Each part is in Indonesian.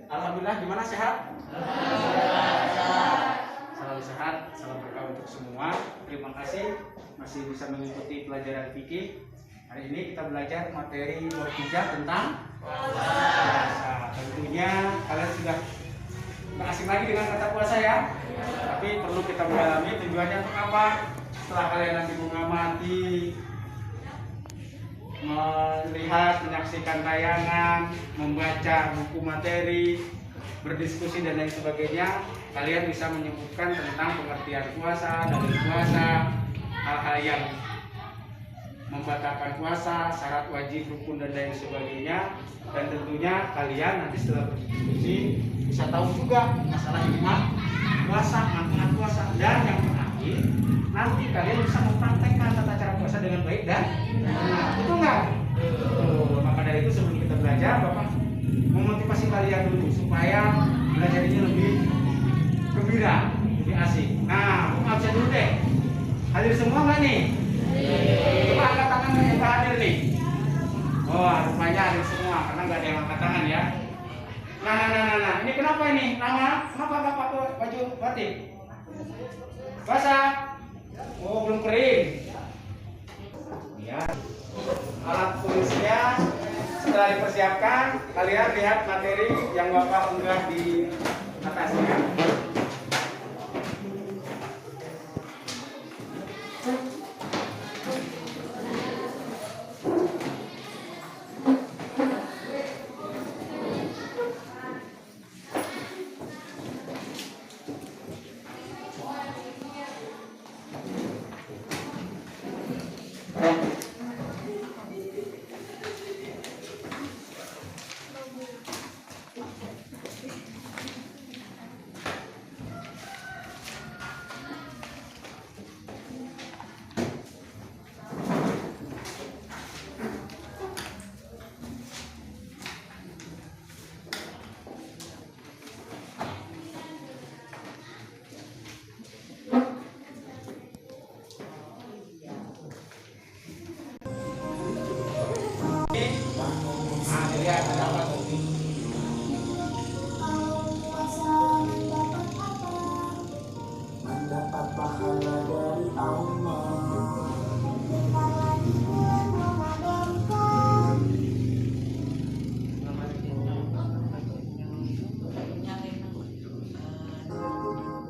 Alhamdulillah, gimana sehat? Selalu sehat, salam berkah untuk semua. Terima kasih masih bisa mengikuti pelajaran fikih. Hari ini kita belajar materi nomor 3 tentang puasa. Tentunya kalian sudah nggak asing lagi dengan kata puasa ya. Tapi perlu kita mendalami tujuannya untuk apa? Setelah kalian nanti mengamati, melihat, menyaksikan tayangan, membaca buku materi, berdiskusi dan lain sebagainya, kalian bisa menyebutkan tentang pengertian puasa, dalil puasa, hal-hal yang membatalkan puasa, syarat wajib, rukun dan lain sebagainya. Dan tentunya kalian nanti setelah berdiskusi bisa tahu juga masalah hikmah puasa, manfaat puasa, dan yang terakhir nanti kalian bisa mempraktekkan tata cara puasa dengan baik dan benar. Itu enggak? Maka dari itu sebelum kita belajar, Bapak memotivasi kalian dulu supaya belajar ini lebih gembira, lebih asik. Nah, absen dulu deh. Hadir semua nggak nih? Coba angkat tangan yang nggak hadir nih. Oh, rupanya hadir semua karena nggak ada yang angkat tangan ya. Nah. Ini kenapa ini? Nama? Kenapa Bapak tuh baju batik? Basah? Oh, belum kering. Ya. Alat tulisnya setelah dipersiapkan, kalian lihat materi yang Bapak unggah di atasnya. Mendapat pahala dari Allah.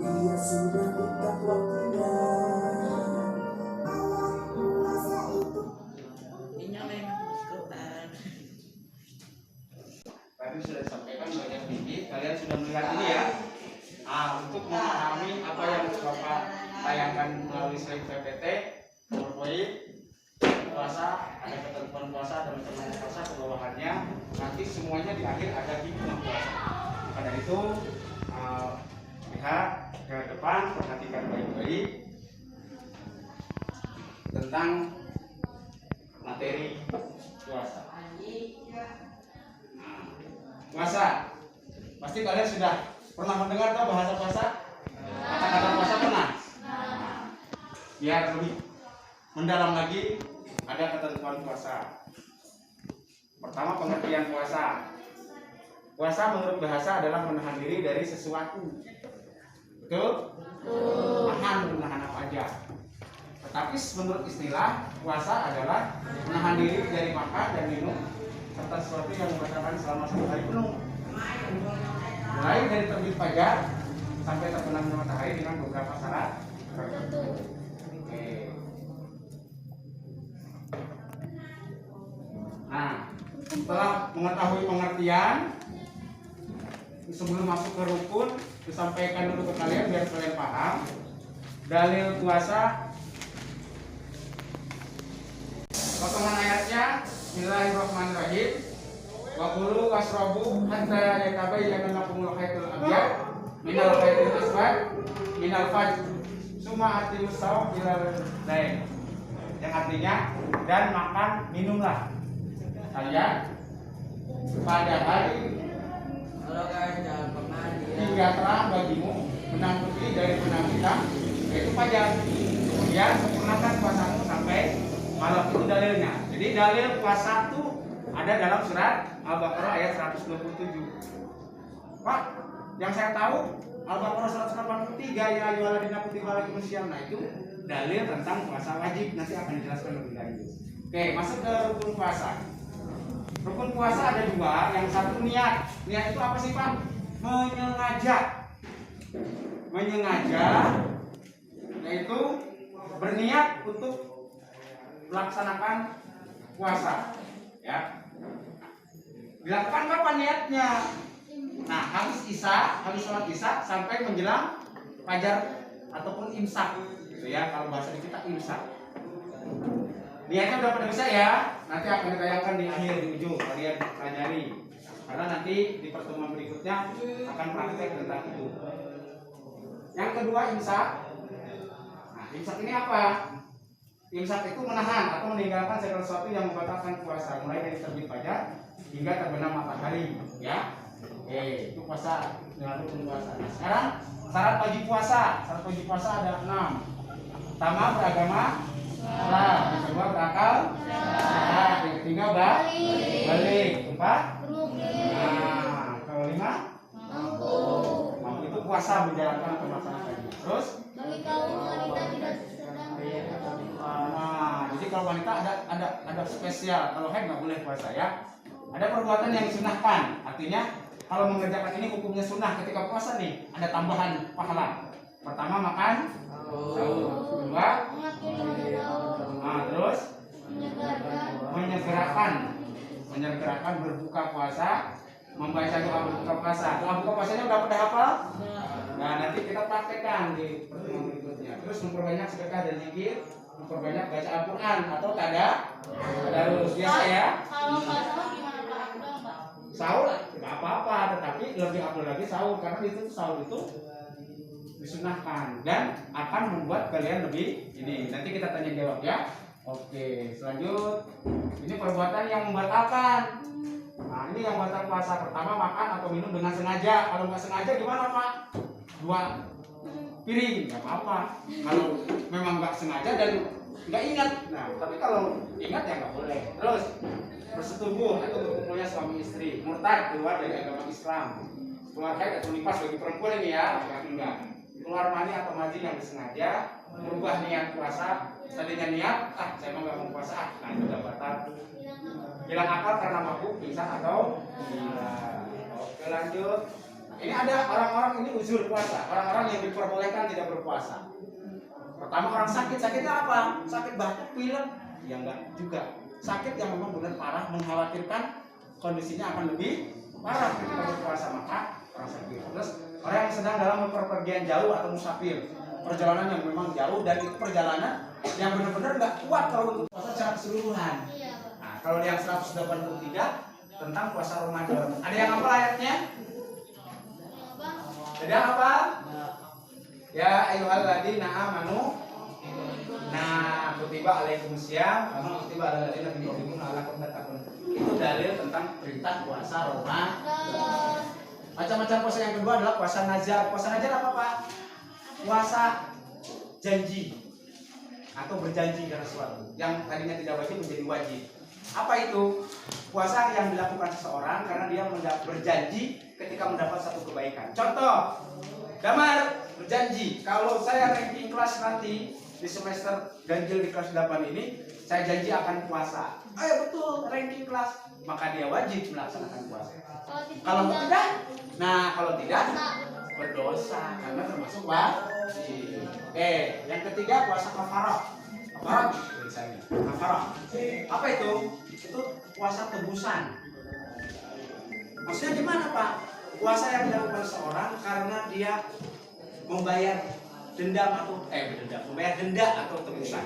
Ia sudah dekat waktunya. Tadi sudah disampaikan banyak tinggi, kalian sudah melihat ini ya. Untuk memahami apa yang Bapak tayangkan melalui slide PPT, PowerPoint, puasa, ada ketentuan puasa dan macam puasa ke bawahannya. Nanti semuanya di akhir ada hikmah puasa. Pada itu lihat ke depan, perhatikan baik-baik tentang materi puasa. Puasa, pasti kalian sudah pernah mendengar tahu bahasa puasa? Kata-kata puasa pernah? Biar lebih mendalam lagi, ada ketentuan puasa. Pertama, pengertian puasa. Puasa menurut bahasa adalah menahan diri dari sesuatu. Betul? Menahan apa aja. Tetapi menurut istilah, puasa adalah menahan diri dari makan dan minum serta sesuatu yang membatalkan selama 1 hari penuh. Mulai dari terbit fajar sampai terbenamnya matahari dengan beberapa syarat tertentu. Oke. Nah, setelah mengetahui pengertian, sebelum masuk ke rukun, disampaikan dulu ke kalian biar kalian paham. Dalil puasa, potongan ayatnya. Bismillahirrahmanirrahim. Wa kulu wasrabu hatta yatabayyana lakumul khaytul abyad minal khaytil aswad minal fajr summa atimus shaum ilal lail. Yang artinya, dan makan minumlah kalian pada hari hingga terang bagimu benang putih dari benang hitam, yaitu fajar. Kemudian sempurnakan puasamu sampai malam. Itu dalilnya. Jadi dalil puasa itu ada dalam surat Al-Baqarah ayat 127. Pak, yang saya tahu Al-Baqarah 183 ya ayyuhalladzina kutiba alaikumusiyam. Nah itu dalil tentang puasa wajib, nanti akan dijelaskan lebih lanjut. Oke, masuk ke rukun puasa. Rukun puasa ada dua, yang satu niat. Niat itu apa sih Pak? Menyengaja. Menyengaja yaitu berniat untuk melaksanakan puasa. Ya. Dilakukan kapan niatnya? Nah, habis sholat isya sampai menjelang fajar ataupun imsak, gitu ya. Kalau bahasa di kita imsak. Niatnya udah pada bisa ya. Nanti akan ditayangkan di akhir, di ujung, kalian pelajari. Karena nanti di pertemuan berikutnya akan praktek tentang itu. Yang kedua imsak. Nah, imsak ini apa? Imsak itu menahan atau meninggalkan segala sesuatu yang membatalkan puasa, mulai dari terbit fajar hingga terbenam matahari, ya. Itu puasa dengan rukun puasa. Nah, sekarang syarat wajib puasa. Syarat wajib puasa ada 6. Pertama, beragama Islam. Yang kedua, berakal sehat. Yang ketiga, balik. Keempat, nah, kelima, mampu itu puasa menjalankan atau melaksanakan. Terus bagi kaum wanita tidak sedang nah, jadi kalau wanita ada spesial. Kalau haid nggak boleh puasa ya. Ada perbuatan yang disunahkan, artinya kalau mengerjakan ini hukumnya sunnah. Ketika puasa nih ada tambahan pahala. Pertama makan sahur, kedua nah, terus menyegerakan berbuka puasa, membaca doa berbuka puasa. Doa berbuka puasanya udah pada hafal? Nah, nanti kita praktekkan di pertemuan berikutnya. Terus memperbanyak sedekah dan zikir, memperbanyak baca Al-Quran atau tadarus biasa ya. kalau nggak salah gimana Pak? Abdul Pak? Sahur nggak apa-apa, tetapi lebih afdal lagi sahur karena itu sahur itu disunahkan dan akan membuat kalian lebih ini. Nanti kita tanya jawab ya. Oke, selanjut ini perbuatan yang membatalkan. Nah, ini yang batal puasa. Pertama, makan atau minum dengan sengaja. Kalau nggak sengaja gimana Pak? 2 piring nggak apa-apa. Kalau memang nggak sengaja dan nggak ingat, nah tapi kalau ingat ya nggak boleh. Terus bersetubuh atau berkumpulnya suami istri, murtad keluar dari agama Islam, keluar haid atau nifas bagi perempuan ini ya, enggak. Keluar mani atau mazi yang disengaja, merubah niat puasa, tadinya niat, saya mah nggak mau puasa, nah itu udah batal. Hilang akal karena mabuk, pingsan atau gila. Oke lanjut. Ini ada orang-orang ini uzur puasa, orang-orang yang diperbolehkan tidak berpuasa. Pertama orang sakit, sakitnya apa? Sakit batuk, pilek, ya enggak juga. Sakit yang memang benar parah, mengkhawatirkan kondisinya akan lebih parah ketika berpuasa, maka orang sakit. Terus orang yang sedang dalam perpergian jauh atau musafir, perjalanan yang memang jauh dan itu perjalanan yang benar-benar nggak kuat kalau untuk puasa secara keseluruhan. Nah, kalau yang 183 tentang puasa Ramadan, ada yang apa ayatnya? Ada apa? Ya ayyuhalladzina amanu. Nah, kutiba alaikumusiyam, kama kutiba alal ladzina min qablikum la'allakum tattaqun. Itu dalil tentang perintah puasa Ramadan. Macam-macam puasa yang kedua adalah puasa nazar. Puasa nazar apa Pak? Puasa janji atau berjanji dengan sesuatu yang tadinya tidak wajib menjadi wajib. Apa itu? Puasa yang dilakukan seseorang karena dia berjanji ketika mendapat satu kebaikan. Contoh, Damar berjanji kalau saya ranking kelas nanti di semester ganjil di kelas 8 ini, saya janji akan puasa. Betul, ranking kelas, maka dia wajib melaksanakan puasa. Kalau tidak, kalau tidak berdosa karena termasuk wajib. Yang ketiga puasa kafarah. Kafarah tulisannya. Kafarah. Apa itu? Itu puasa tebusan. Maksudnya gimana Pak? Puasa yang dilakukan seorang karena dia membayar membayar denda atau tebusan.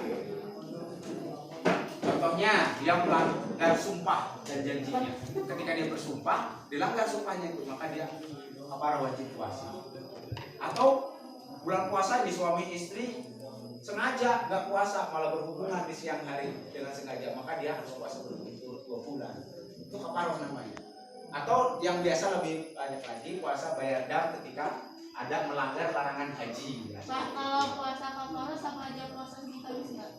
Contohnya dia melanggar sumpah dan janjinya. Ketika dia bersumpah, dilanggar sumpahnya itu, maka dia wajib puasa. Atau bulan puasa di suami istri sengaja nggak puasa malah berhubungan di siang hari dengan sengaja, maka dia harus puasa berturut-turut 2 bulan. Itu kafarah namanya. Atau yang biasa lebih banyak lagi puasa bayar dam ketika ada melanggar larangan haji. Pak, kalau puasa kafarah sama aja puasa Senin Kamis nggak?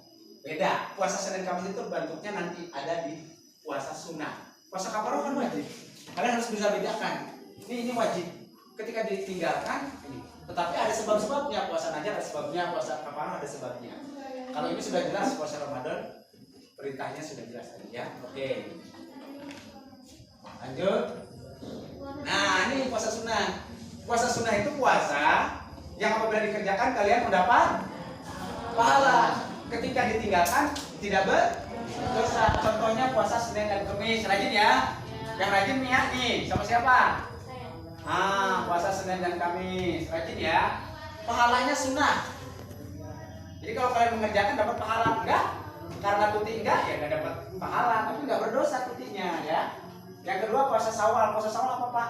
Beda. Puasa Senin Kamis itu bentuknya nanti ada di puasa sunnah. Puasa kafaroh kan wajib. Kalian harus bisa bedakan. Ini wajib. Ketika ditinggalkan, ini. Tetapi ada sebab-sebabnya. Puasa Najab ada sebabnya, puasa kafaroh ada sebabnya. Kalau ini sudah jelas puasa Ramadan, perintahnya sudah jelas tadi ya. Oke. Lanjut. Nah, ini puasa sunnah. Puasa sunnah itu puasa yang apabila dikerjakan kalian mendapat pahala. Ketika ditinggalkan tidak berdosa. Contohnya puasa Senin dan Kamis. Rajin ya. Yang rajin niat nih. Sama siapa? Puasa Senin dan Kamis. Rajin ya. Pahalanya sunnah. Jadi kalau kalian mengerjakan dapat pahala enggak? Karena tuti enggak ya enggak dapat pahala, tapi enggak berdosa tutinya ya. Yang kedua puasa Syawal. Puasa Syawal apa, Pak?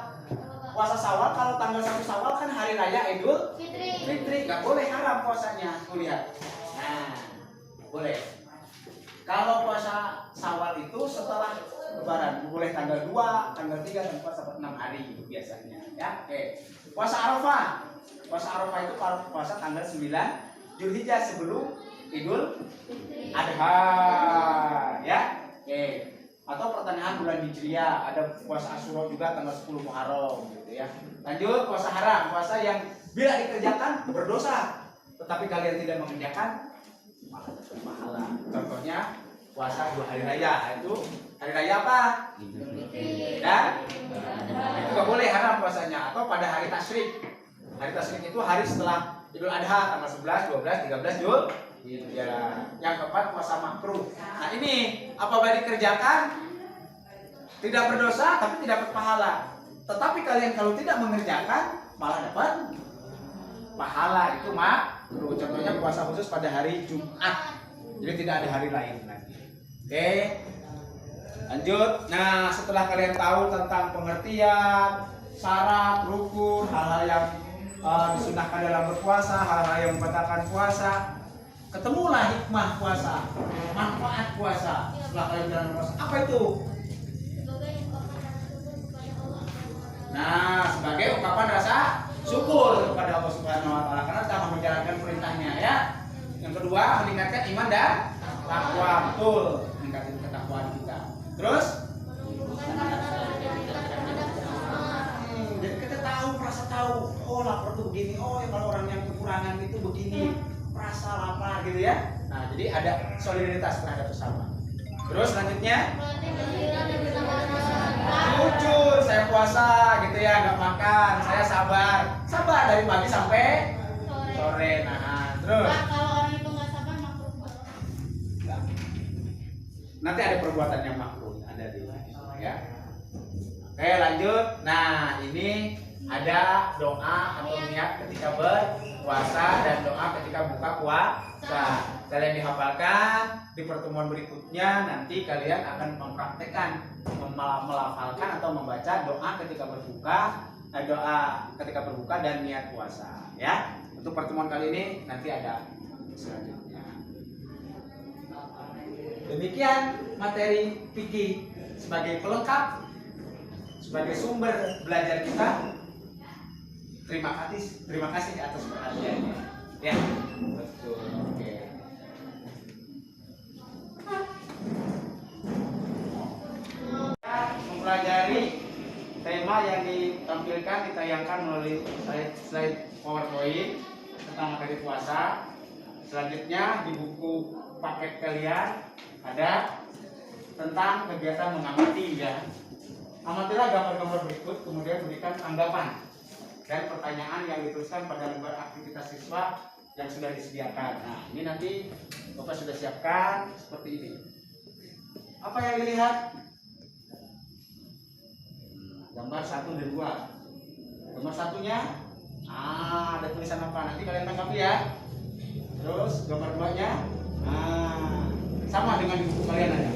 Puasa Syawal kalau tanggal 1 Syawal kan hari raya Idul Fitri. Enggak boleh haram puasanya. Tuh lihat. Nah, boleh. Kalau puasa Syawal itu setelah Lebaran, boleh tanggal 2, tanggal 3, dan 4 sampai 6 hari itu biasanya ya. Oke. Puasa Arafah. Puasa Arafah itu puasa tanggal 9 Zulhijjah sebelum Idul Adha ya. Oke. Atau pertengahan bulan Hijriah, ada puasa Asyura juga tanggal 10 Muharram gitu ya. Lanjut puasa haram, puasa yang bila dikerjakan berdosa, tetapi kalian tidak mengerjakan malah dapat pahala. Contohnya puasa 2 hari raya, itu hari raya apa? Ya? Itu nggak boleh haram puasanya. Atau pada hari tasyrik. Hari tasyrik itu hari setelah Idul Adha tanggal 11, 12, 13 Jul. Ya. Yang keempat puasa makruh. Nah ini apabila dikerjakan tidak berdosa tapi tidak dapat pahala. Tetapi kalian kalau tidak mengerjakan malah dapat pahala. Itu makruh. Contohnya puasa khusus pada hari Jumat. Jadi tidak ada hari lain lagi. Oke. Lanjut. Nah, setelah kalian tahu tentang pengertian, syarat, rukun, hal-hal yang disunahkan dalam berpuasa, hal-hal yang membatalkan puasa, ketemulah hikmah puasa, manfaat puasa. Setelah kalian menjalani puasa, apa itu? Nah, sebagai ungkapan rasa syukur kepada Allah Subhanahu wa taala karena telah menjalankan perintahnya ya. Yang kedua, meningkatkan iman dan takwa. Betul, meningkatkan ketakwaan kita. Terus jadi kita tahu, merasa tahu, oh lapar tuh begini, oh ya kalau orang yang kekurangan itu begini, merasa lapar gitu ya. Nah, jadi ada solidaritas terhadap sesama. Terus selanjutnya jujur, saya puasa gitu ya, nggak makan, saya sabar dari pagi sampai sore. Nah, terus Kalau orang itu nggak sabar makruh. nanti ada perbuatan yang makruh ada di ya. Oke, lanjut. Nah, ini ada doa atau niat ketika berpuasa dan doa ketika buka puasa. Kalian dihafalkan, di pertemuan berikutnya nanti kalian akan mempraktekkan, melafalkan atau membaca doa ketika berbuka, doa ketika berbuka dan niat puasa ya. Untuk pertemuan kali ini nanti ada selanjutnya. Demikian materi fikih sebagai pelengkap, sebagai sumber belajar kita. Terima kasih atas perhatiannya. Ya, betul. Oke. Kita mempelajari tema yang ditampilkan, ditayangkan melalui slide PowerPoint tentang materi puasa. Selanjutnya di buku paket kalian ada tentang kegiatan mengamati ya. Amatilah gambar-gambar berikut, kemudian berikan tanggapan dan pertanyaan yang dituliskan pada lembar aktivitas siswa yang sudah disediakan. Nah, ini nanti Bapak sudah siapkan seperti ini. Apa yang dilihat? Gambar 1 dan 2. Gambar satunya, ada tulisan apa? Nanti kalian tanggapi ya. Terus gambar 2-nya, sama dengan di buku kalian ada.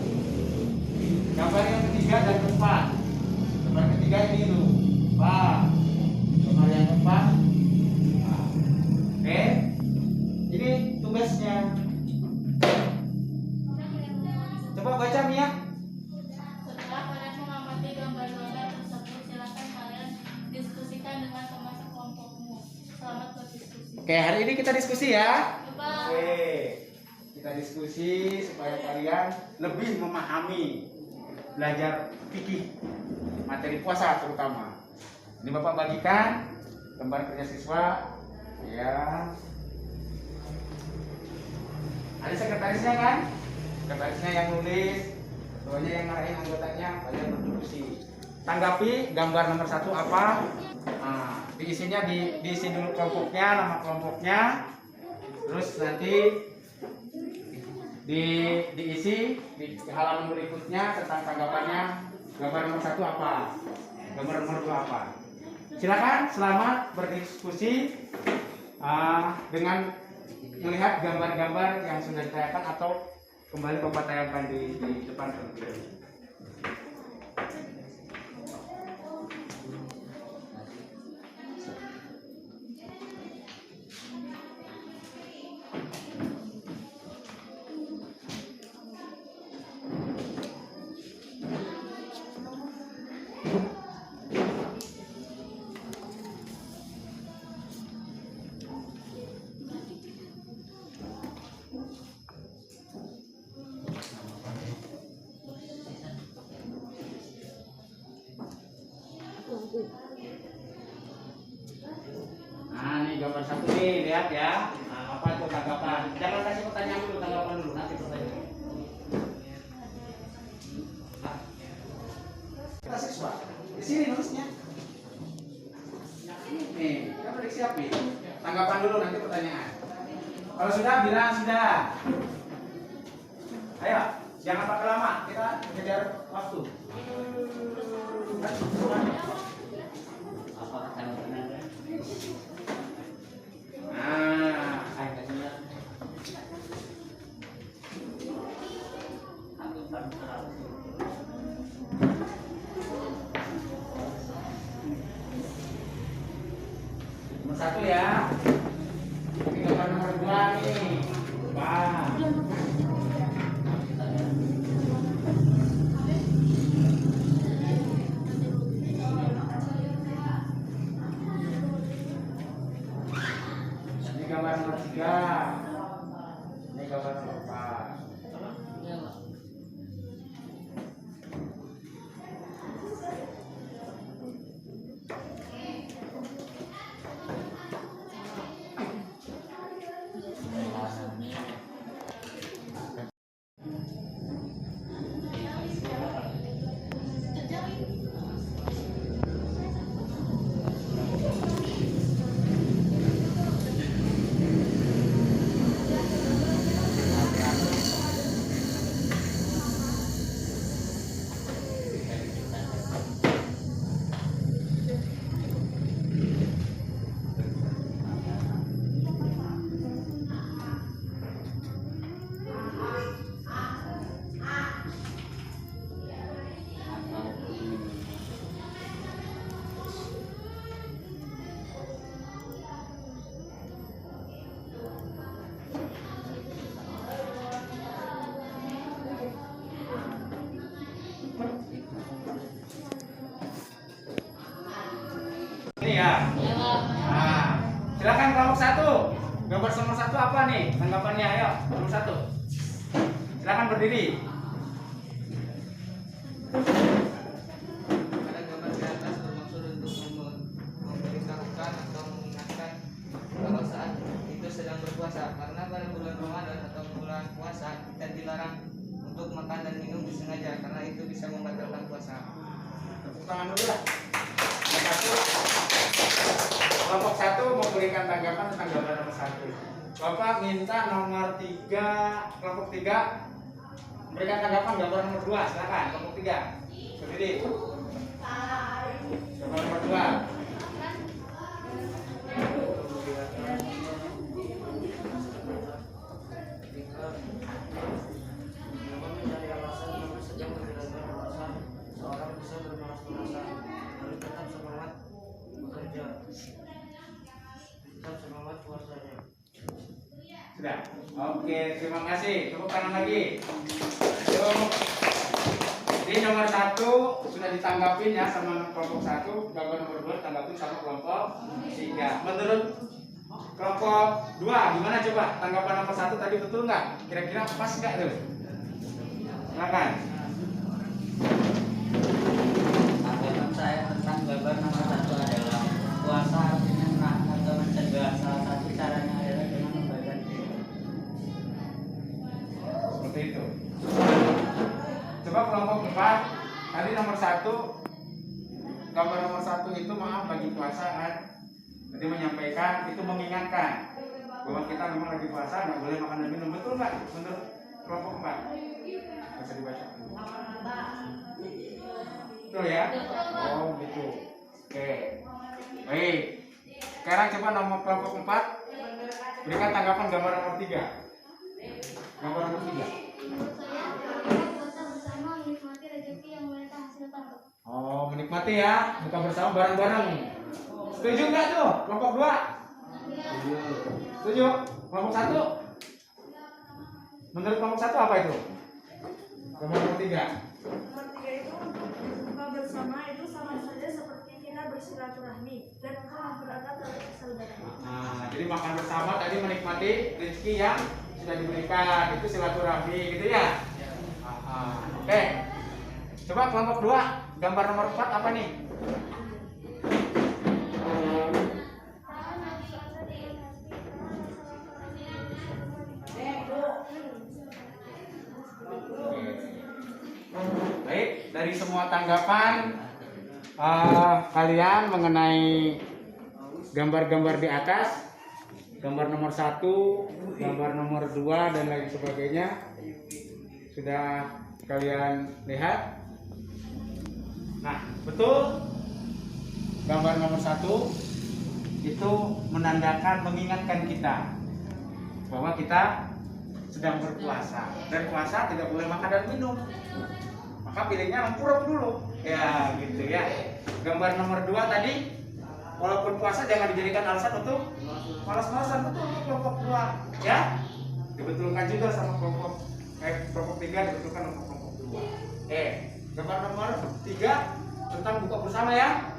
Gambar yang ketiga dan keempat. Gambar ketiga ini dulu. Gambar yang keempat. Oke. Ini tugasnya. Coba baca Mia. Setelah kalian mengamati gambar-gambar tersebut, silakan kalian diskusikan dengan teman sekelompokmu. Selamat berdiskusi. Oke, hari ini kita diskusi ya. Coba. Oke. Kita diskusi supaya kalian lebih memahami belajar fikih, materi puasa terutama. Ini Bapak bagikan gambar kerja siswa, ya. Ada sekretarisnya kan? Sekretarisnya yang nulis, ketuanya yang ngarahin anggotanya, kalian berdiskusi. Tanggapi gambar nomor 1 apa? Nah, diisinya diisi dulu kelompoknya, nama kelompoknya, terus nanti diisi di halaman berikutnya tentang tanggapannya. Gambar nomor 1 apa? Gambar nomor 2 apa? Silakan, selamat berdiskusi dengan melihat gambar-gambar yang sudah ditayangkan atau kembali Bapak tayangkan di depan terlebih dahulu. Nah, ini gambar 1 nih, lihat ya. Nah, apa itu tanggapan? Jangan kasih pertanyaan dulu, tanggapan dulu, nanti pertanyaan. Nah, kita siswa. Di sini nulisnya. Nih, kita beri siapin. Tanggapan dulu, nanti pertanyaan. Kalau sudah, bilang sudah. Ayo, jangan pakai lama. Kita kejar waktu. Nomor 1 ya. Ini gambar nomor 2 nih. Wah. Ini gambar nomor 3. Ini gambar nomor 4. Ini ya. Nah, silakan kelompok 1. Gambar nomor 1 apa nih? Tanggapannya ayo, nomor 1. Silakan berdiri. Pada gambar di atas bermaksud untuk memberitahukan atau mengingatkan kalau saat itu sedang berpuasa, karena pada bulan Ramadan atau bulan puasa kita dilarang untuk makan dan minum disengaja karena itu bisa membatalkan puasa. Tepuk tangan dulu lah. Kelompok 1 memberikan tanggapan tentang gambar nomor 1. Bapak minta nomor 3, kelompok 3 memberikan tanggapan gambar nomor 2. Silakan kelompok 3. Berdiri. Gambar nomor 2. Seorang bisa bermalas-malasan, lalu tetap semangat bekerja, tetap semangat puasanya. Sudah. Oke, terima kasih. Tepuk tangan lagi. Yuk. Jadi nomor 1 sudah ditanggapin ya sama kelompok 1, gambar nomor 2 tanggapin sama kelompok 3. Menurut kelompok 2 gimana coba? Tanggapan nomor 1 tadi betul nggak? Kira-kira pas nggak tuh? Silakan. nomor 1, gambar nomor 1 itu maaf bagi puasa kan. Jadi menyampaikan itu mengingatkan bahwa kita memang lagi puasa, nggak boleh makan dan minum. Betul nggak? Menurut kelompok 4? Bisa dibaca. Betul ya? Oh gitu. Oke. Baik. Sekarang coba nomor kelompok 4 berikan tanggapan gambar nomor 3. Gambar nomor 3. Menurut saya, kita puasa bersama menikmati rezeki yang mereka hasilkan. Oh, menikmati ya, buka bersama bareng-bareng. Setuju nggak tuh? Kelompok 2? Setuju. Kelompok 1? Menurut kelompok 1 apa itu? Gambar nomor 3. Nomor 3 itu untuk buka bersama itu sama saja seperti kita bersilaturahmi dan untuk mempererat tali persaudaraan. Nah, jadi makan bersama tadi menikmati rezeki yang sudah diberikan, itu silaturahmi gitu ya. Oke. Coba kelompok 2, gambar nomor 4 apa nih? Baik, dari semua tanggapan kalian mengenai gambar-gambar di atas, gambar nomor 1, gambar nomor 2 dan lain sebagainya sudah kalian lihat. Nah, betul gambar nomor 1 itu menandakan, mengingatkan kita bahwa kita sedang berpuasa, dan puasa tidak boleh makan dan minum. Maka pilihnya mempuruk dulu ya gitu ya. Gambar nomor 2 tadi, walaupun puasa jangan dijadikan alasan untuk malas-malasan. Betul untuk kelompok 2 ya, dibetulkan juga sama kelompok 3 dibetulkan untuk kelompok 2. Gambar nomor 3 tentang buka bersama ya,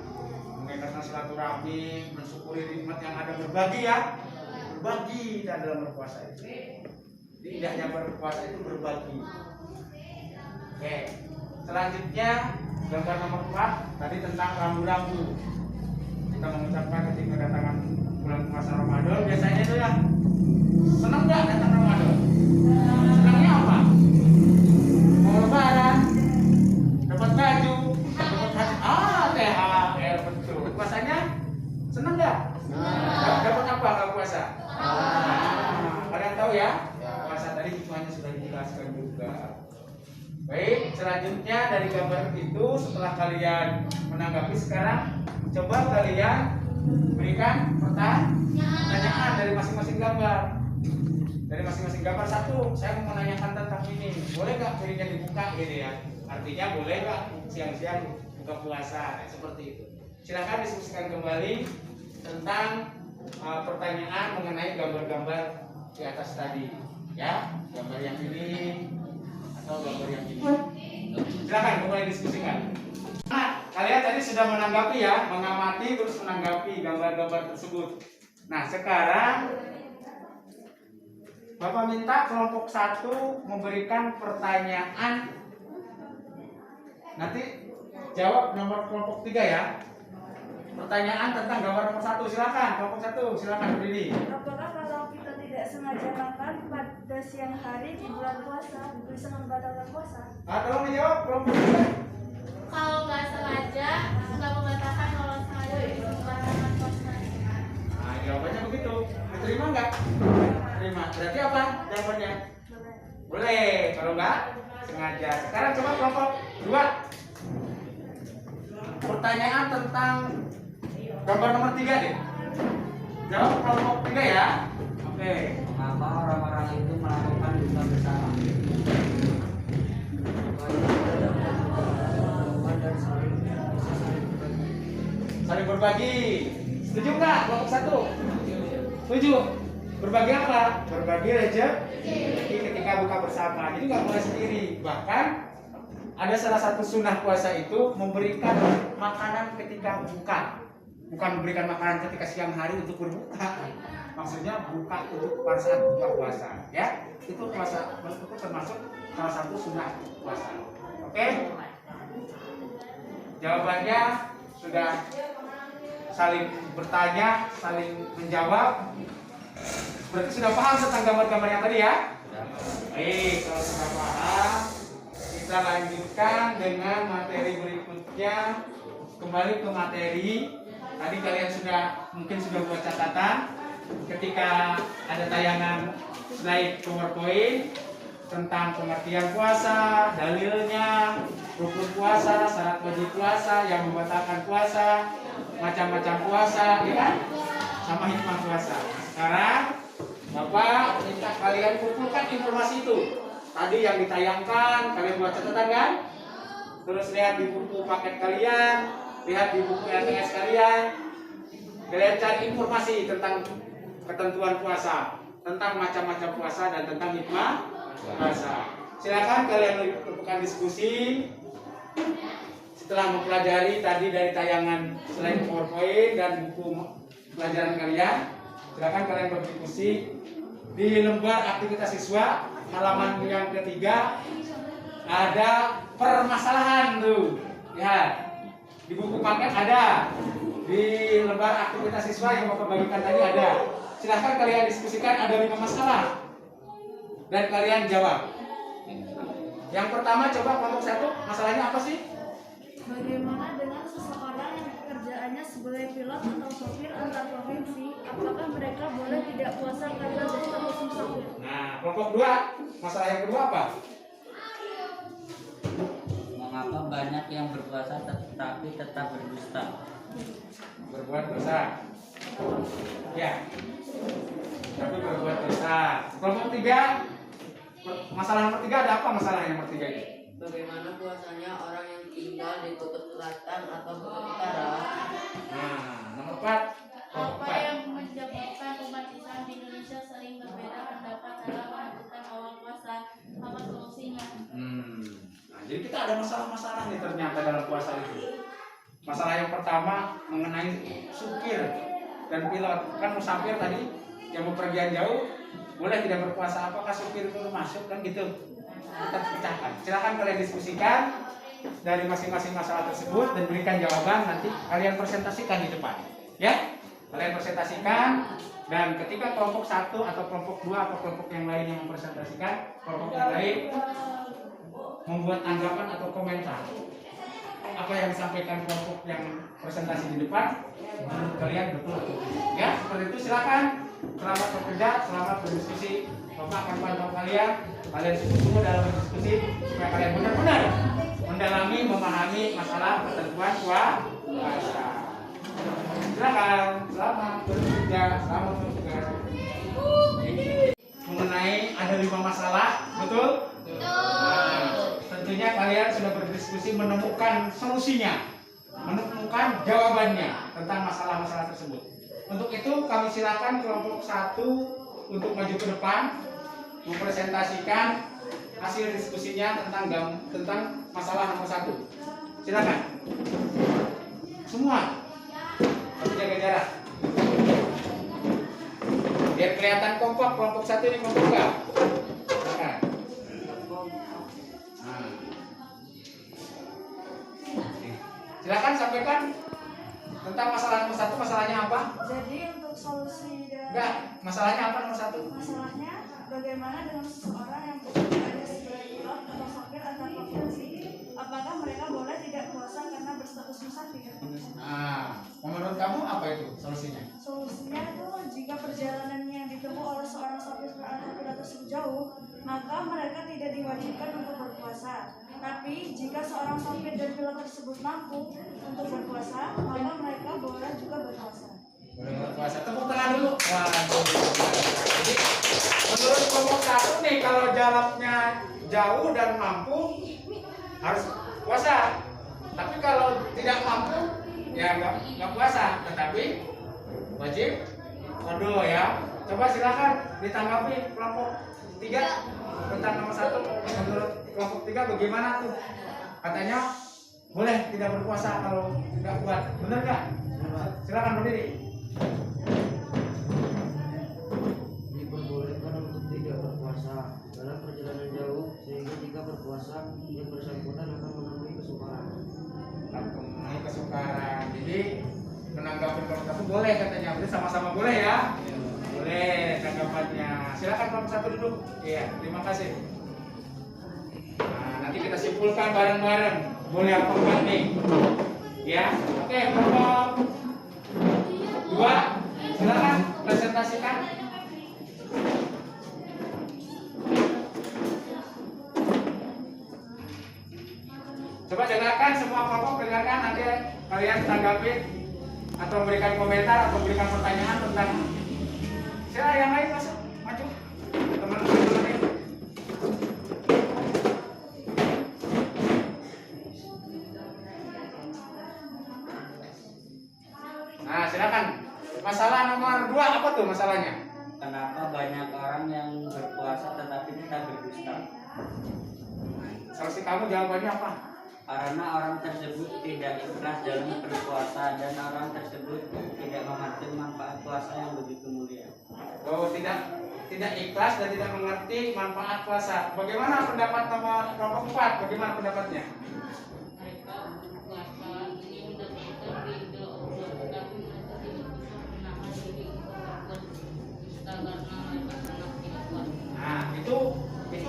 mengingatkan silaturahmi, mensyukuri nikmat yang ada, berbagi ya, berbagi dalam berpuasa itu. Tidaknya berpuasa itu berbagi. Selanjutnya gambar nomor 4 tadi tentang rambu-rambu. Kita mengucapkan ketika kedatangan bulan puasa Ramadan, biasanya itu ya senang nggak datang Ramadan? Senangnya apa? Mau lebaran, dapat baju, dapat haji, THR, betul. Puasanya senang nggak? Dapat apa kalau puasa? Kalian tahu ya? Puasa tadi hikmahnya sudah dijelaskan juga. Baik, selanjutnya dari gambar itu setelah kalian menanggapi, sekarang coba kalian berikan pertanyaan dari masing-masing gambar. Dari masing-masing gambar 1, saya mau menanyakan tentang ini. Boleh nggak piringnya dibuka gitu ya? Artinya boleh nggak siang-siang buka puasa? Seperti itu. Silahkan diskusikan kembali tentang pertanyaan mengenai gambar-gambar di atas tadi. Ya, gambar yang ini atau gambar yang ini. Silakan kembali diskusikan. Nah, kalian tadi sudah menanggapi ya, mengamati terus menanggapi gambar-gambar tersebut. Nah, sekarang Bapak minta kelompok 1 memberikan pertanyaan. Nanti jawab nomor kelompok 3 ya. Pertanyaan tentang gambar nomor 1, silakan kelompok 1, silakan berdiri. Apakah kalau kita tidak sengaja makan pada siang hari di bulan puasa bisa membatalkan puasa? Tolong dijawab kelompok 3. Kalau nggak sengaja, nggak membatalkan. Kalau sengaja bisa membatalkan puasa. Nah, jawabannya begitu. Diterima nggak? Terima. Berarti apa jawabannya? Boleh. Kalau nggak sengaja. Sekarang coba kelompok 2. Pertanyaan tentang gambar nomor 3 deh. Jawab kelompok 3 ya. Oke. Mengapa orang-orang itu melakukan buka bersama? Dan Saling berbagi. Setuju nggak kelompok 1? Setuju. Berbagi apa? Berbagi rezeki ketika buka bersama. Jadi nggak boleh sendiri. Bahkan ada salah satu sunnah puasa itu memberikan makanan ketika buka. Bukan memberikan makanan ketika siang hari untuk berbuka. Maksudnya buka untuk pada saat buka puasa. Ya, itu puasa itu termasuk salah satu sunnah puasa. Oke? Jawabannya sudah saling bertanya, saling menjawab. Berarti sudah paham tentang gambar-gambar yang tadi ya? Baik, kalau sudah paham, kita lanjutkan dengan materi berikutnya. Kembali ke materi. Tadi kalian mungkin sudah buat catatan ketika ada tayangan slide PowerPoint tentang pengertian puasa, dalilnya, rukun puasa, syarat wajib puasa, yang membatalkan puasa, macam-macam puasa, ya kan? Sama hikmah puasa. Sekarang Bapak minta kalian kumpulkan informasi itu. Tadi yang ditayangkan, kalian buat catatan kan? Terus lihat di buku paket kalian, lihat di buku LTS kalian. Kalian cari informasi tentang ketentuan puasa, tentang macam-macam puasa dan tentang hikmah puasa. Silakan kalian lakukan diskusi. Setelah mempelajari tadi dari tayangan selain PowerPoint dan buku pelajaran kalian, silakan kalian berdiskusi di lembar aktivitas siswa halaman yang ketiga. Ada permasalahan tuh, lihat di buku paket ada, di lembar aktivitas siswa yang Bapak bagikan tadi ada. Silahkan kalian diskusikan, ada 5 masalah dan kalian jawab. Yang pertama, coba kelompok 1, masalahnya apa sih? Bagaimana dengan seseorang yang pekerjaannya sebagai pilot atau sopir antar provinsi, apakah mereka boleh tidak puasa karena berstatus musafir? Nah, kelompok 2, masalah yang kedua apa? Mengapa banyak yang berpuasa tetapi tetap berdusta? Berbuat dosa. Ya. Tapi berbuat dosa. Kelompok 3, masalah nomor 3 ada apa masalah yang nomor 3 itu? Bagaimana puasanya orang yang tinggal di kutub selatan atau kutub utara? Nah, nomor 4, kelompok Apa 4. yang menyebabkan umat Islam di Indonesia sering berbeda pendapat dalam menentukan awal puasa? Apa solusinya? Nah, jadi kita ada masalah-masalah nih ternyata dalam puasa itu. Masalah yang pertama mengenai supir dan pilot. Kan musafir tadi yang bepergian jauh boleh tidak berpuasa, apakah supir itu masuk kan gitu. Kita pecahkan. Silakan kalian diskusikan dari masing-masing masalah tersebut dan berikan jawaban, nanti kalian presentasikan di depan. Ya? Kalian presentasikan dan ketika kelompok 1 atau kelompok 2 atau kelompok yang lain yang mempresentasikan, kelompok yang lain membuat anggapan atau komentar. Apa yang disampaikan kelompok yang presentasi di depan menurut kalian betul atau tidak? Ya, seperti itu. Silakan. Selamat bekerja, selamat berdiskusi. Bapak akan pantau kalian. Kalian sungguh-sungguh dalam berdiskusi supaya kalian benar-benar mendalami, memahami masalah ketentuan puasa. Silakan. Selamat bekerja, selamat bekerja. Mengenai ada 5 masalah, betul? Nah, tentunya kalian sudah berdiskusi menemukan solusinya, menemukan jawabannya tentang masalah-masalah tersebut. Untuk itu kami silakan kelompok 1 untuk maju ke depan mempresentasikan hasil diskusinya tentang masalah nomor 1. Silakan. Semua. Tapi jaga jarak. Biar kelihatan kompak, kelompok 1 ini kompak enggak? Silakan. Silakan sampaikan tentang masalah nomor 1, masalahnya apa? Jadi untuk solusi dari Enggak, masalahnya apa nomor 1? masalahnya, bagaimana dengan seseorang yang pekerjaannya sebagai pilot atau sopir antar provinsi, apakah mereka boleh tidak puasa karena berstatus musafir? Nah, menurut kamu apa itu solusinya? Solusinya itu jika perjalanannya yang ditempuh oleh seorang sopir atau pilot tersebut jauh, maka mereka tidak diwajibkan untuk berpuasa. Tapi jika seorang sopir dan pilot tersebut mampu untuk berpuasa, maka mereka boleh juga berpuasa. Boleh berpuasa. Tepuk tangan dulu. Waduh. Jadi menurut kelompok 1 nih, kalau jaraknya jauh dan mampu harus puasa. Tapi kalau tidak mampu ya nggak puasa, tetapi wajib qadha ya. Coba silakan ditanggapi kelompok 3 tentang nomor 1. Menurut kelompok 3 bagaimana tuh? Katanya boleh tidak berpuasa kalau tidak kuat. Benar nggak? Silakan berdiri. Diperbolehkan untuk tidak berpuasa dalam perjalanan jauh, sehingga jika berpuasa yang bersangkutan akan menemui kesukaran. Memenuhi kesukaran. Jadi menanggapi kelompok 1 boleh katanya. Berarti sama-sama boleh ya? Boleh tanggapannya. Silakan kelompok 1 duduk. Iya, terima kasih. Nah, nanti Nanti kita simpulkan bareng-bareng. Boleh apa enggak nih? Ya, oke, kelompok 2, silakan presentasikan. Coba dengarkan semua kelompok, dengarkan nanti kalian tanggapi atau memberikan komentar atau memberikan pertanyaan tentang. Siapa yang lain masuk, maju, teman-teman ini. Nah, silakan. Masalah nomor 2 apa tuh masalahnya? Kenapa banyak orang yang berpuasa tetapi tidak berdusta? Solusi kamu jawabannya apa? Karena orang tersebut tidak ikhlas dalam berpuasa dan orang tersebut tidak mengerti manfaat puasa yang begitu mulia. Oh, tidak ikhlas dan tidak mengerti manfaat puasa. Bagaimana pendapat nomor kelompok 4? Bagaimana pendapatnya? Mereka berpuasa ingin mendapatkan ridho Allah, tetapi mereka tidak bisa menahan diri untuk berbuat dusta karena mereka sangat tidak kuat. Nah, itu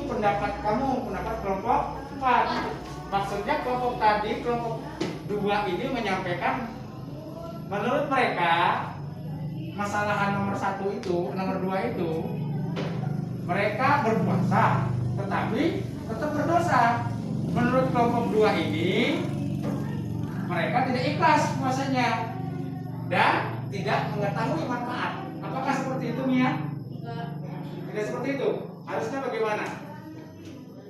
pendapat kamu, pendapat kelompok 4. Maksudnya kelompok tadi, kelompok 2 ini menyampaikan menurut mereka masalahan nomor 1 itu, nomor 2 itu mereka berpuasa tetapi tetap berdosa. Menurut kelompok 2 ini mereka tidak ikhlas puasanya dan tidak mengetahui manfaat. Apakah seperti itu, Mia? Enggak, Tidak seperti itu. Harusnya bagaimana?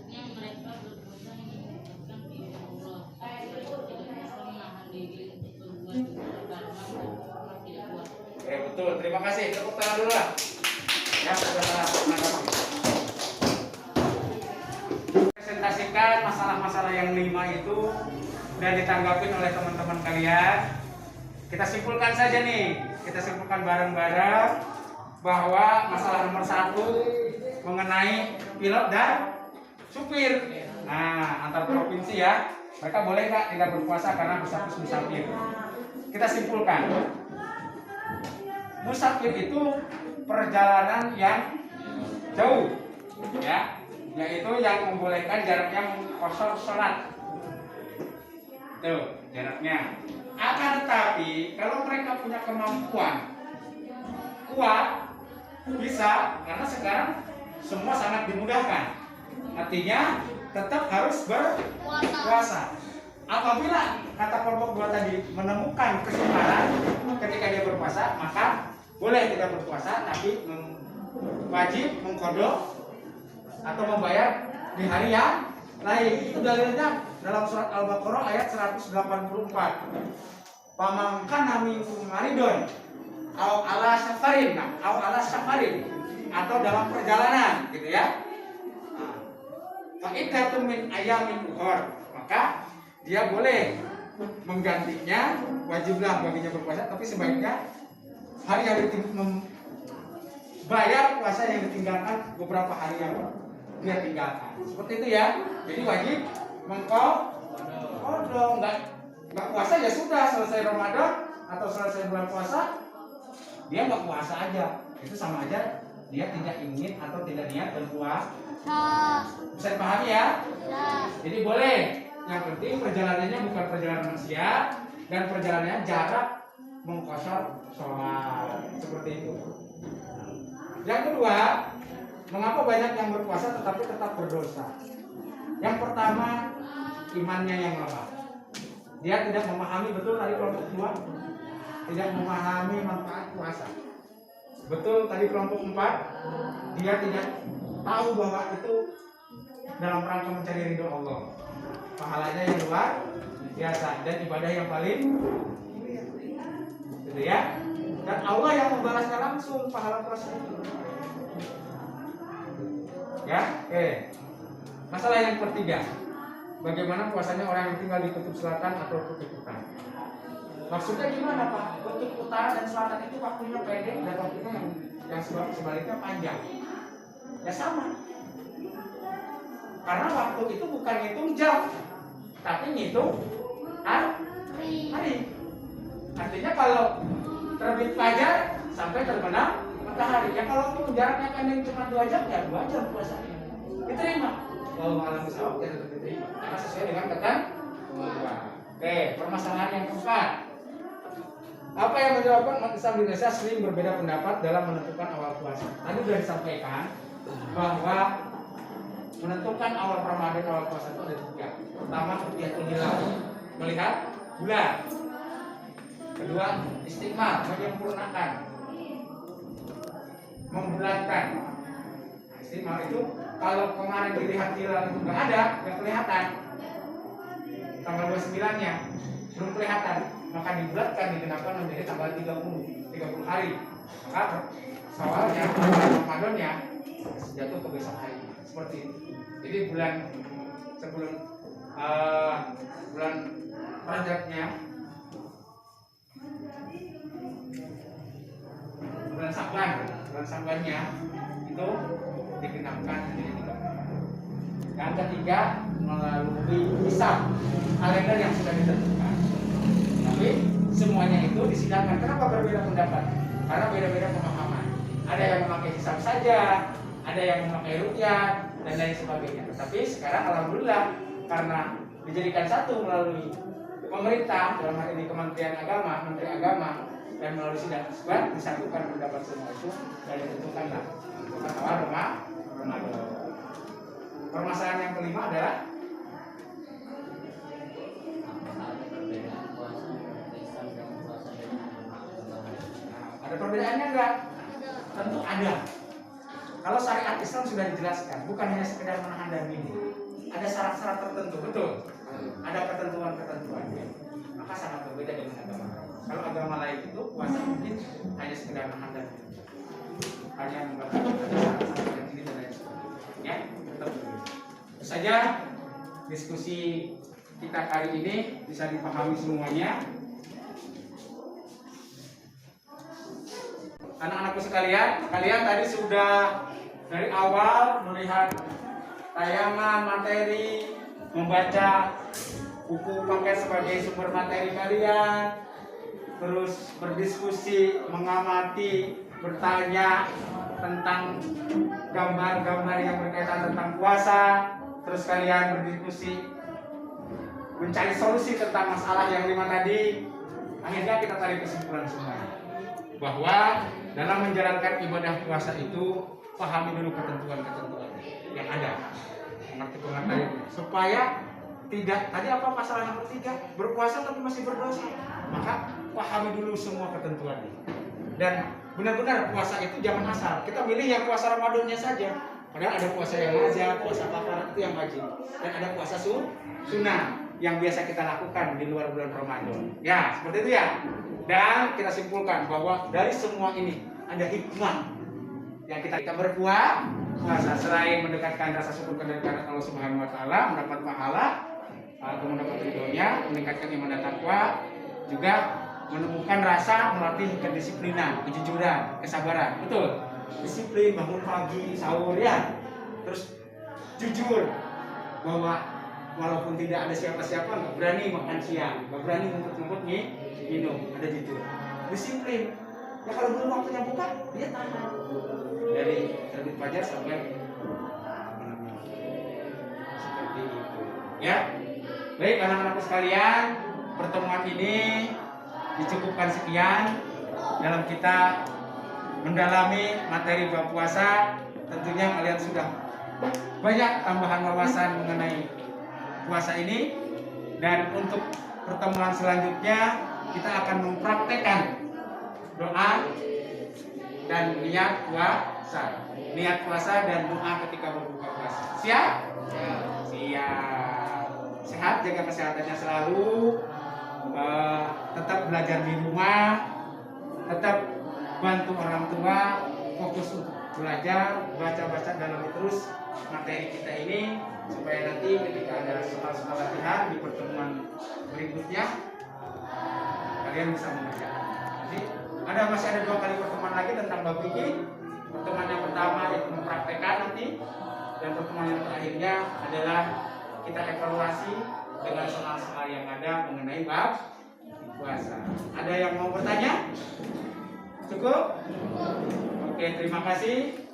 sebenarnya mereka berpuasa ingin mendapatkan ridho Allah, tapi mereka tidak bisa menahan diri untuk berbuat dusta karena mereka tidak kuat. Oke, betul. Terima kasih. Tepuk tangan dulu lah. Ya, saudara menanggapi. Presentasikan masalah-masalah yang 5 itu dan ditanggapi oleh teman-teman kalian. Kita simpulkan saja nih. Kita simpulkan bareng-bareng bahwa masalah nomor 1 mengenai pilot dan supir. Nah, antar provinsi ya. Mereka boleh nggak tidak berpuasa karena berstatus musafir? Kita simpulkan. Musafir itu perjalanan yang jauh, ya, yaitu yang membolehkan jaraknya mengkosor sholat. Tuh jaraknya. Akan tetapi kalau mereka punya kemampuan kuat, bisa, karena sekarang semua sangat dimudahkan. Artinya tetap harus berpuasa. Apabila kata kelompok 2 tadi menemukan kesukaran ketika dia berpuasa, maka boleh tidak berpuasa, tapi wajib mengkodok atau membayar di hari yang lain. Itu dalilnya dalam surat Al-Baqarah ayat 184. Pamangkan minkum maridon au ala safarin, atau dalam perjalanan, gitu ya. Fa'iddatun min ayamin ukhar, maka dia boleh menggantinya, wajiblah baginya berpuasa, tapi sebaiknya hari yang bayar puasa yang ditinggalkan beberapa hari yang dia tinggalkan. Seperti itu ya. Jadi wajib mengkodok, nggak puasa ya sudah, selesai Ramadan atau selesai bulan puasa dia nggak puasa aja. Itu sama aja dia tidak ingin atau tidak niat berpuasa. Bisa dipahami ya? Jadi boleh. Yang penting perjalanannya bukan perjalanan manusia dan perjalanannya jarak mengkosor sholat, seperti itu. Yang kedua, mengapa banyak yang berpuasa tetapi tetap berdosa? Yang pertama, imannya yang lemah. Dia tidak memahami, betul tadi kelompok 2 tidak memahami manfaat puasa. Betul tadi kelompok 4 dia tidak tahu bahwa itu dalam rangka mencari ridho Allah. Pahalanya yang luar biasa dan ibadah yang paling gitu ya. Dan Allah yang membalasnya langsung pahala puasa itu. Ya, oke. Masalah yang ketiga, bagaimana puasanya orang yang tinggal di kutub selatan atau kutub utara? Maksudnya gimana Pak? Kutub utara dan selatan itu waktunya pendek dan waktunya yang sebaliknya panjang. Ya sama. Karena waktu itu bukan ngitung jam, tapi ngitung hari. Artinya kalau terbit fajar sampai terbenam matahari, ya kalau itu jaraknya pendek cuma 2 jam, ya 2 jam puasanya diterima. Wallahu a'lam bishawab tetap diterima karena sesuai dengan ketentuan. Oke, permasalahan yang keempat. Apa yang menyebabkan umat Islam di Indonesia sering berbeda pendapat dalam menentukan awal puasa? Tadi sudah disampaikan bahwa menentukan awal Ramadan, awal puasa itu ada 3. Pertama, ru'yatul hilal, melihat bulan. Kedua, istiqmal, menyempurnakan, membulatkan. Istiqmal itu kalau kemarin dilihat hilal itu nggak ada, nggak kelihatan. Tanggal 29-nya belum kelihatan, maka dibulatkan, digenapkan menjadi tanggal 30 hari. Maka Syawalnya, Ramadannya jatuh ke besok hari. Seperti itu. Jadi bulan sebelum bulan Rajabnya, bulan Sya'bannya itu digenapkan menjadi 30. Yang ketiga, melalui hisab kalender yang sudah ditentukan. Tapi semuanya itu disidangkan. Kenapa berbeda pendapat? Karena beda-beda pemahaman. Ada yang memakai hisab saja, ada yang memakai ruqyah dan lain sebagainya. Tetapi sekarang alhamdulillah karena dijadikan satu melalui pemerintah, dalam hal ini Kementerian Agama, Menteri Agama, dan melalui sidang isbat disatukan pendapat semua itu dan ditentukanlah bukan awal Ramadan. Permasalahan yang kelima adalah ada perbedaannya enggak? Tentu ada. Kalau syariat Islam sudah dijelaskan, bukan hanya sekedar menahan dan minum. Ada syarat-syarat tertentu, betul. Ada ketentuan-ketentuannya. Maka sangat berbeda dengan agama lain. Kalau agama lain itu puasa mungkin hanya sekedar menahan dan minum. Hanya membatalkan ada syarat-syarat yang ini dan lain sebagainya. Tetap berbeda. Itu saja diskusi kita kali ini bisa dipahami semuanya. Anak-anakku sekalian, kalian tadi sudah dari awal melihat tayangan materi, membaca buku paket sebagai sumber materi kalian, terus berdiskusi, mengamati, bertanya tentang gambar-gambar yang berkaitan tentang puasa, terus kalian berdiskusi, mencari solusi tentang masalah yang 5 tadi. Akhirnya kita tarik kesimpulan semua bahwa dalam menjalankan ibadah puasa itu pahami dulu ketentuan-ketentuan yang ada, mengerti pengertian supaya tidak tadi apa masalah yang ketiga berpuasa tapi masih berdosa, maka pahami dulu semua ketentuannya. Dan benar-benar puasa itu jangan asal kita milih yang puasa Ramadannya saja, padahal ada puasa yang wajib, puasa kafarat itu yang wajib, dan ada puasa sunnah yang biasa kita lakukan di luar bulan Ramadan. Ya seperti itu ya. Dan kita simpulkan bahwa dari semua ini ada hikmah yang kita berpuasa selain mendekatkan rasa syukur kepada Allah Subhanahu wa taala, mendapat pahala atau mendapat ridhonya, meningkatkan iman dan takwa, juga menemukan rasa melatih kedisiplinan, kejujuran, kesabaran. Betul. Disiplin, bangun pagi, sahur ya. Terus jujur bahwa walaupun tidak ada siapa-siapa nggak berani makan siang, nggak berani ngumpet-ngumpet minum, ada jujur. Disiplin. Ya kalau belum waktunya buka, dia tahan. Dari terbit fajar sampai seperti itu. Ya. Baik anak-anakku sekalian, pertemuan ini dicukupkan sekian dalam kita mendalami materi bab puasa. Tentunya kalian sudah banyak tambahan wawasan mengenai puasa ini, dan untuk pertemuan selanjutnya kita akan mempraktekkan doa dan niat puasa dan doa ketika berbuka puasa. Siap? Siap. Sehat, jaga kesehatannya selalu. Tetap belajar di rumah, tetap bantu orang tua, fokus untuk belajar, baca-baca dalam terus materi kita ini, supaya nanti ketika ada soal-soal latihan di pertemuan berikutnya kalian bisa mengerjakan. Jadi masih ada 2 kali pertemuan lagi tentang bab fikih. Pertemuan yang pertama itu mempraktekkan nanti, dan pertemuan yang terakhirnya adalah kita evaluasi dengan soal-soal yang ada mengenai bab puasa. Ada yang mau bertanya? Cukup? Oke, terima kasih.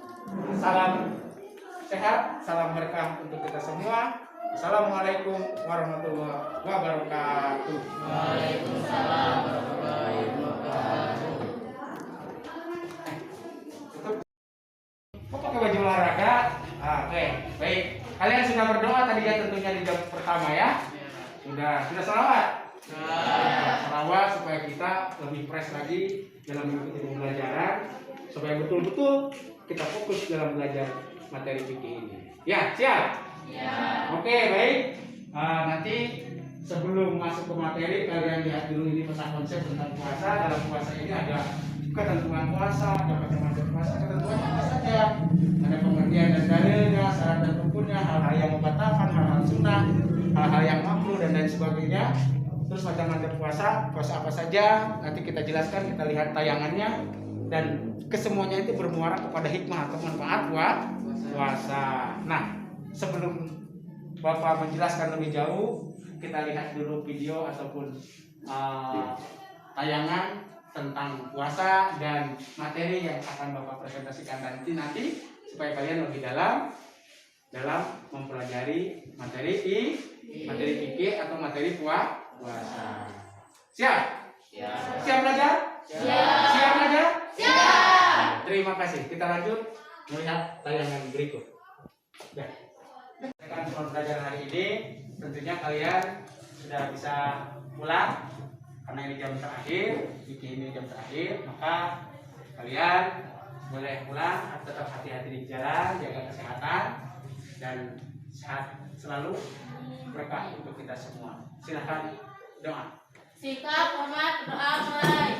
Salam sehat, salam berkah untuk kita semua. Assalamualaikum warahmatullahi wabarakatuh. Waalaikumsalam warahmatullahi wabarakatuh. Kok pakai baju olahraga? Oke, baik. Kalian sudah berdoa tadi ya tentunya di jam pertama ya? Sudah selawat? Selawat supaya kita lebih fresh lagi dalam mengikuti pembelajaran, supaya betul-betul kita fokus dalam belajar materi fikih ini. Ya, siap? Ya. Oke, baik. Nanti sebelum masuk ke materi, kalian lihat dulu ini peta konsep tentang puasa. Dalam puasa ini ada ketentuan puasa, ada macam-macam puasa, ketentuannya apa saja, ada pengertian dan dalilnya, syarat dan rukunnya, hal-hal yang membatalkan, hal-hal sunnah, hal-hal yang makruh dan lain sebagainya. Terus macam-macam puasa apa saja, nanti kita jelaskan, kita lihat tayangannya, dan kesemuanya itu bermuara kepada hikmah atau manfaat puasa. Nah, sebelum Bapak menjelaskan lebih jauh, kita lihat dulu video ataupun tayangan tentang puasa dan materi yang akan Bapak presentasikan nanti supaya kalian lebih dalam mempelajari materi fikih atau materi puasa. Siap? Siap belajar? Siap belajar? Siap. Terima kasih. Kita lanjut melihat tayangan berikut. Ya. Dengan pembelajaran hari ini tentunya kalian sudah bisa pulang karena ini jam terakhir, ini jam terakhir, maka kalian boleh pulang, tetap hati-hati di jalan, jaga kesehatan dan sehat selalu, berkah untuk kita semua. Silakan doa. Sikap, hormat, doa, mulai.